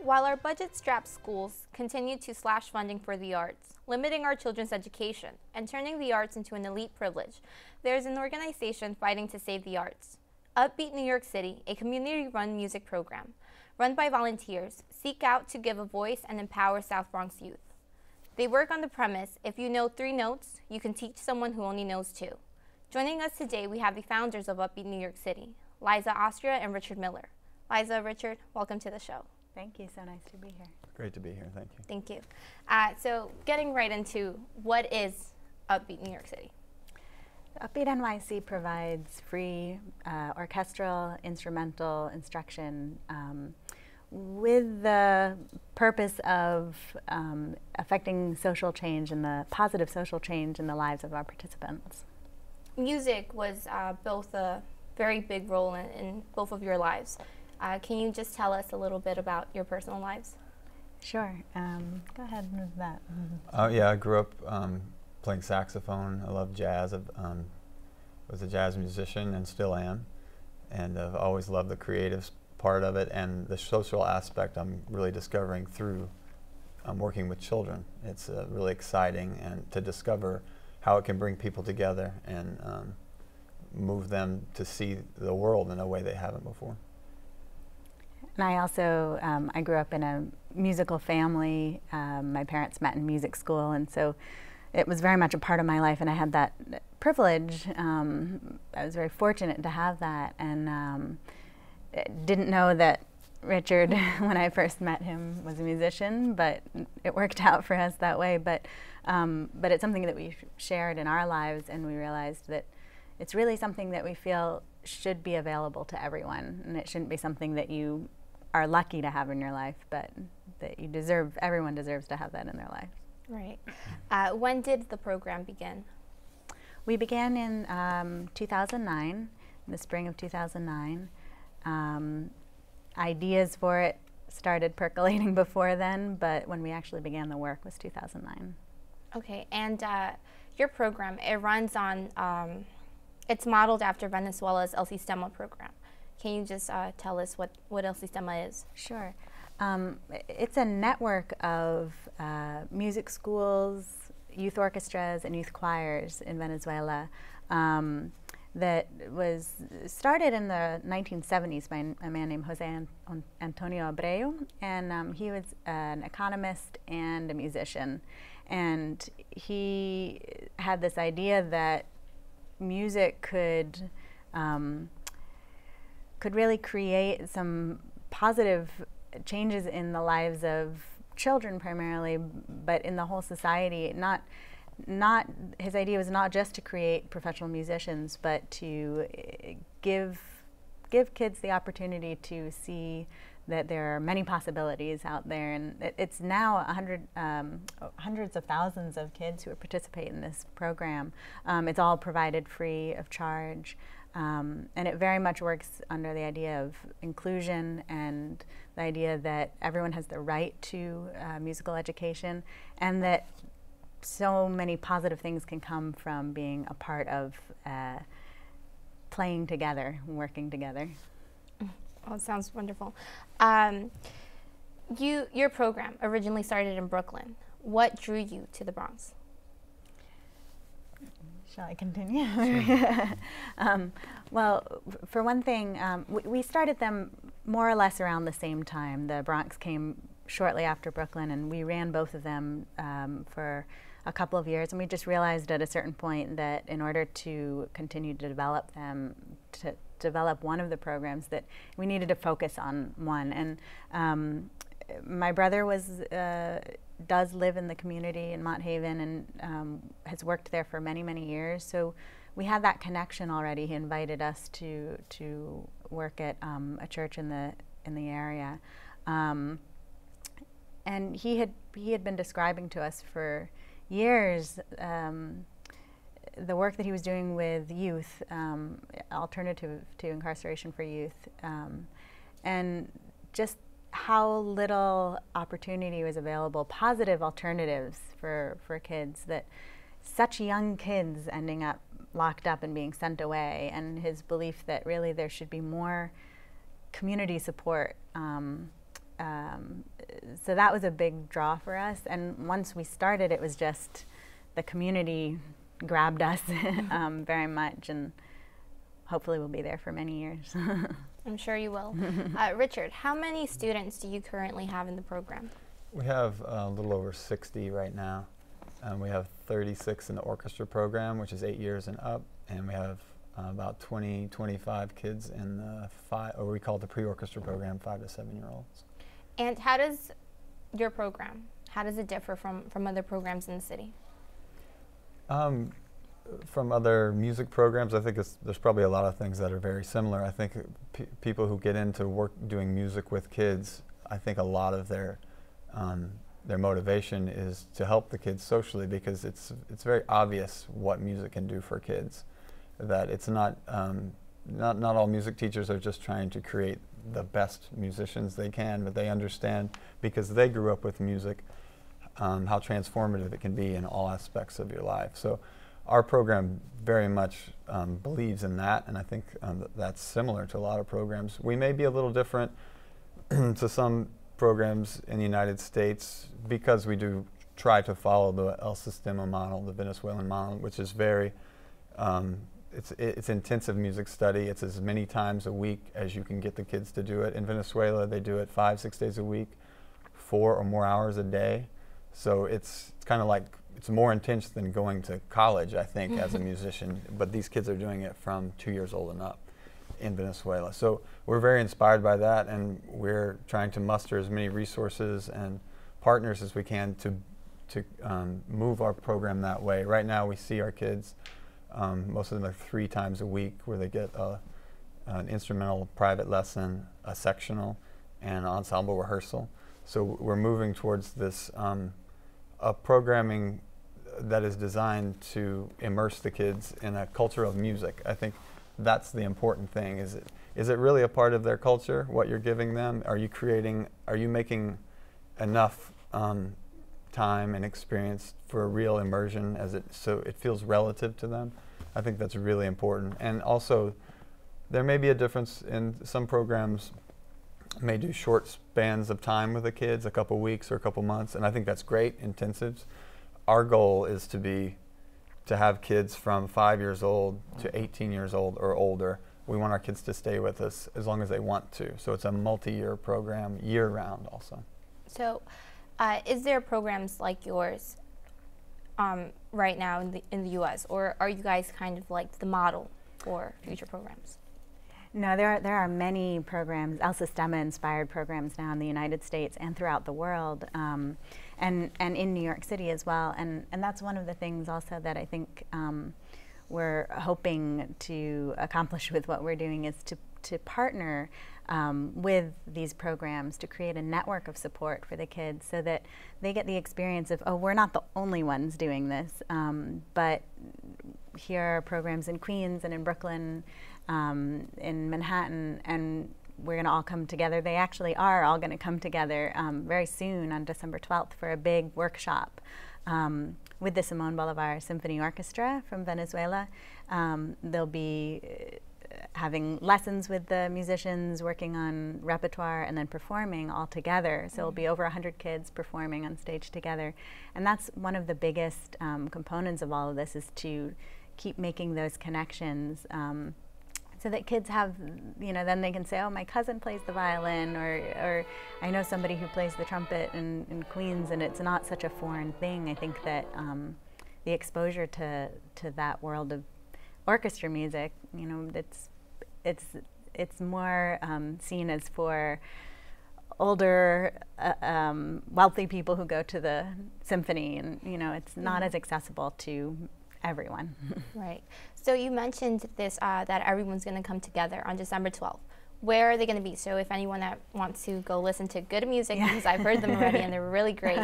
While our budget-strapped schools continue to slash funding for the arts, limiting our children's education, and turning the arts into an elite privilege, there is an organization fighting to save the arts. Upbeat New York City, a community-run music program, run by volunteers, seek out to give a voice and empower South Bronx youth. They work on the premise, if you know 3 notes, you can teach someone who only knows 2. Joining us today, we have the founders of Upbeat New York City, Liza, Austria, and Richard Miller. Liza, Richard, welcome to the show. Thank you, so nice to be here. Great to be here, thank you. Thank you. So getting right into what is Upbeat New York City? Upbeat NYC provides free orchestral, instrumental instruction with the purpose of affecting social change and the positive social change in the lives of our participants. Music was both a very big role in both of your lives. Can you just tell us a little bit about your personal lives? Sure. Go ahead with that. Yeah, I grew up playing saxophone. I love jazz. I was a jazz musician and still am. And I've always loved the creative part of it, and the social aspect I'm really discovering through working with children. It's really exciting and to discover how it can bring people together and move them to see the world in a way they haven't before. And I also, I grew up in a musical family. My parents met in music school, and so it was very much a part of my life, and I had that privilege. I was very fortunate to have that, and didn't know that Richard, when I first met him, was a musician, but it worked out for us that way. But it's something that we shared in our lives, and we realized that it's really something that we feel should be available to everyone, and it shouldn't be something that you are lucky to have in your life, but that you deserve, everyone deserves to have that in their life. Right. When did the program begin? We began in 2009, in the spring of 2009. Ideas for it started percolating before then, but when we actually began the work was 2009. Okay, and your program, it runs on, it's modeled after Venezuela's El Sistema program. Can you just tell us what El Sistema is? Sure. It's a network of music schools, youth orchestras, and youth choirs in Venezuela that was started in the 1970s by a man named Jose Antonio Abreu, and he was an economist and a musician. And he had this idea that music could really create some positive changes in the lives of children primarily, but in the whole society. His idea was not just to create professional musicians, but to give kids the opportunity to see that there are many possibilities out there, and it's now hundreds of thousands of kids who participate in this program. It's all provided free of charge, and it very much works under the idea of inclusion and the idea that everyone has the right to musical education, and that so many positive things can come from being a part of playing together, working together. Oh, it sounds wonderful. Your program originally started in Brooklyn. What drew you to the Bronx? Shall I continue? Sure. Well, for one thing, we started them more or less around the same time. The Bronx came shortly after Brooklyn, and we ran both of them for a couple of years, and we just realized at a certain point that in order to continue to develop them, to develop one of the programs, that we needed to focus on one. And my brother does live in the community in Mott Haven, and has worked there for many, many years. So we had that connection already. He invited us to work at a church in the area, and he had been describing to us for years the work that he was doing with youth, alternative to incarceration for youth, and just how little opportunity was available, positive alternatives for kids, that such young kids ending up locked up and being sent away, and his belief that really there should be more community support so that was a big draw for us. And once we started, it was just the community grabbed us very much, and hopefully we'll be there for many years. I'm sure you will. Richard, how many students do you currently have in the program? We have a little over 60 right now. We have 36 in the orchestra program, which is 8 years and up, and we have about 20, 25 kids in the what we call the pre-orchestra program, 5 to 7-year-olds. And how does your program, how does it differ from other programs in the city? From other music programs, I think there's probably a lot of things that are very similar. I think people who get into work doing music with kids, I think a lot of their motivation is to help the kids socially, because it's very obvious what music can do for kids. That it's not all music teachers are just trying to create the best musicians they can, but they understand, because they grew up with music, how transformative it can be in all aspects of your life. So our program very much believes in that, and I think that's similar to a lot of programs. We may be a little different to some programs in the United States, because we do try to follow the El Sistema model, the Venezuelan model, which is very, it's intensive music study. It's as many times a week as you can get the kids to do it. In Venezuela, they do it 5, 6 days a week, 4 or more hours a day. So it's kind of like, it's more intense than going to college, I think, as a musician. But these kids are doing it from 2 years old and up in Venezuela. So we're very inspired by that, and we're trying to muster as many resources and partners as we can to move our program that way. Right now we see our kids, most of them are 3 times a week, where they get an instrumental private lesson, a sectional, and an ensemble rehearsal. So we're moving towards this a programming that is designed to immerse the kids in a culture of music. I think that's the important thing. Is it really a part of their culture, what you're giving them? Are you making enough time and experience for a real immersion, so it feels relative to them? I think that's really important. And also, there may be a difference in some programs may do short spans of time with the kids, a couple weeks or a couple months, and I think that's great, intensives. Our goal is to have kids from 5 years old to 18 years old or older. We want our kids to stay with us as long as they want to. So it's a multi-year program, year-round also. So is there programs like yours right now in the U.S., or are you guys kind of like the model for future programs? No, there are many programs, El Sistema-inspired programs now in the United States and throughout the world, and in New York City as well. And that's one of the things also that I think we're hoping to accomplish with what we're doing, is to partner with these programs to create a network of support for the kids, so that they get the experience of, oh, we're not the only ones doing this, but here are programs in Queens and in Brooklyn, in Manhattan, and we're going to all come together. They actually are all going to come together very soon on December 12th for a big workshop with the Simón Bolívar Symphony Orchestra from Venezuela. They'll be having lessons with the musicians, working on repertoire, and then performing all together. So it'll be over 100 kids performing on stage together. And that's one of the biggest components of all of this, is to keep making those connections, so that kids have, then they can say, oh, my cousin plays the violin, or I know somebody who plays the trumpet in Queens, and it's not such a foreign thing. I think that the exposure to that world of orchestra music, it's more seen as for older, wealthy people who go to the symphony, and it's not as accessible to everyone. Right. So you mentioned this, that everyone's going to come together on December 12th. Where are they going to be? So if anyone that wants to go listen to good music, because I've heard them already and they're really great,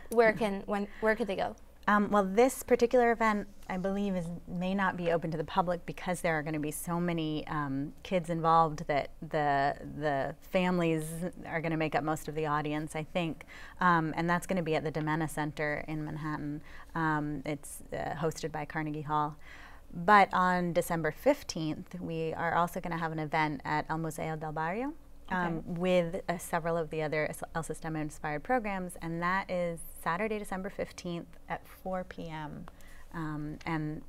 where could they go? Well, this particular event, I believe, may not be open to the public, because there are going to be so many kids involved that the families are going to make up most of the audience, I think. And that's going to be at the Domena Center in Manhattan. It's hosted by Carnegie Hall. But on December 15th, we are also going to have an event at El Museo del Barrio, with several of the other El Sistema inspired programs, and that is Saturday, December 15th at 4 p.m. And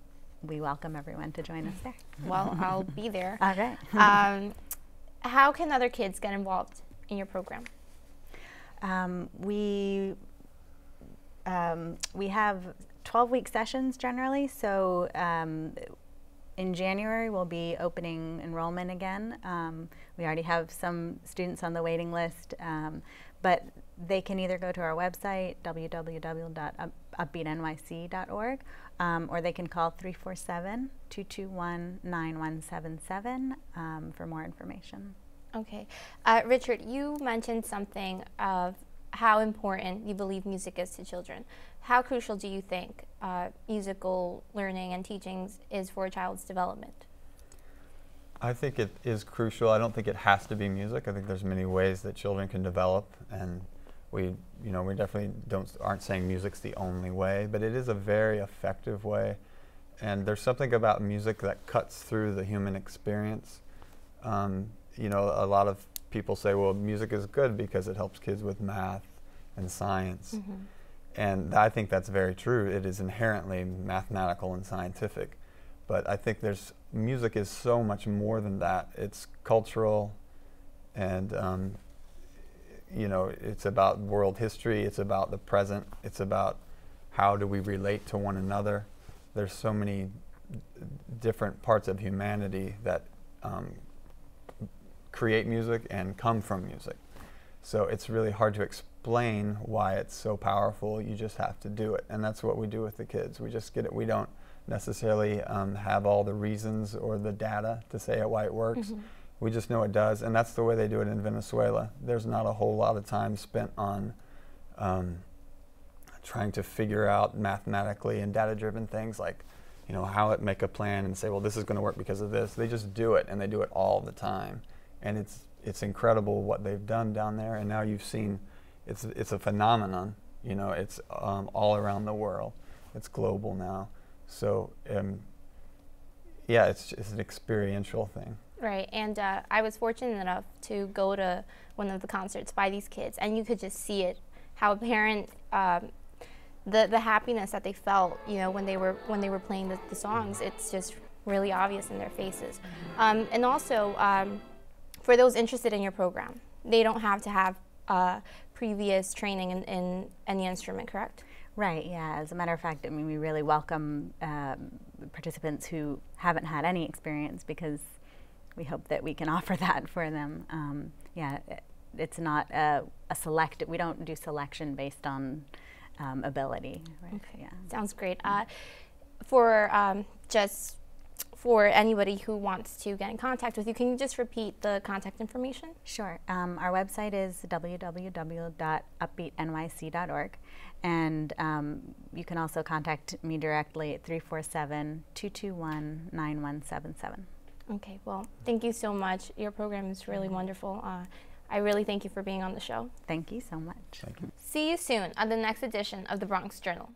we welcome everyone to join us there. Well, I'll be there. All right. How can other kids get involved in your program? We have 12-week sessions generally, so in January we'll be opening enrollment again. We already have some students on the waiting list, but they can either go to our website, www.upbeatnyc.org, or they can call 347-221-9177 for more information. Okay. Richard, you mentioned something of how important you believe music is to children. How crucial do you think musical learning and teachings is for a child's development? I think it is crucial. I don't think it has to be music. I think there's many ways that children can develop, and we definitely aren't saying music's the only way, but it is a very effective way. And there's something about music that cuts through the human experience. You know, a lot of people say, well, music is good because it helps kids with math and science. Mm-hmm. And I think that's very true. It is inherently mathematical and scientific. But I think music is so much more than that. It's cultural, and you know, it's about world history, it's about the present, it's about how do we relate to one another. There's so many different parts of humanity that create music and come from music. So it's really hard to explain why it's so powerful. You just have to do it, and that's what we do with the kids. We just get it. We don't necessarily have all the reasons or the data to say why it works. Mm-hmm. We just know it does, and that's the way they do it in Venezuela. There's not a whole lot of time spent on trying to figure out mathematically and data-driven things like, you know, how it make a plan and say, well, this is going to work because of this. They just do it, and they do it all the time. And it's incredible what they've done down there. And now you've seen, it's a phenomenon. You know, it's all around the world. It's global now. So yeah, it's an experiential thing. Right, and I was fortunate enough to go to one of the concerts by these kids, and you could just see it, how apparent the happiness that they felt, you know, when they were playing the songs. It's just really obvious in their faces. And also, for those interested in your program, they don't have to have previous training in any instrument, correct? Right, yeah. As a matter of fact, I mean, we really welcome participants who haven't had any experience, because we hope that we can offer that for them. Yeah, it's not a select, we don't do selection based on ability. Right? Okay, yeah. Sounds great. Just for anybody who wants to get in contact with you, can you just repeat the contact information? Sure. Our website is www.upbeatnyc.org, and you can also contact me directly at 347-221-9177. Okay, well, thank you so much. Your program is really wonderful. I really thank you for being on the show. Thank you so much. Thank you. See you soon on the next edition of the Bronx Journal.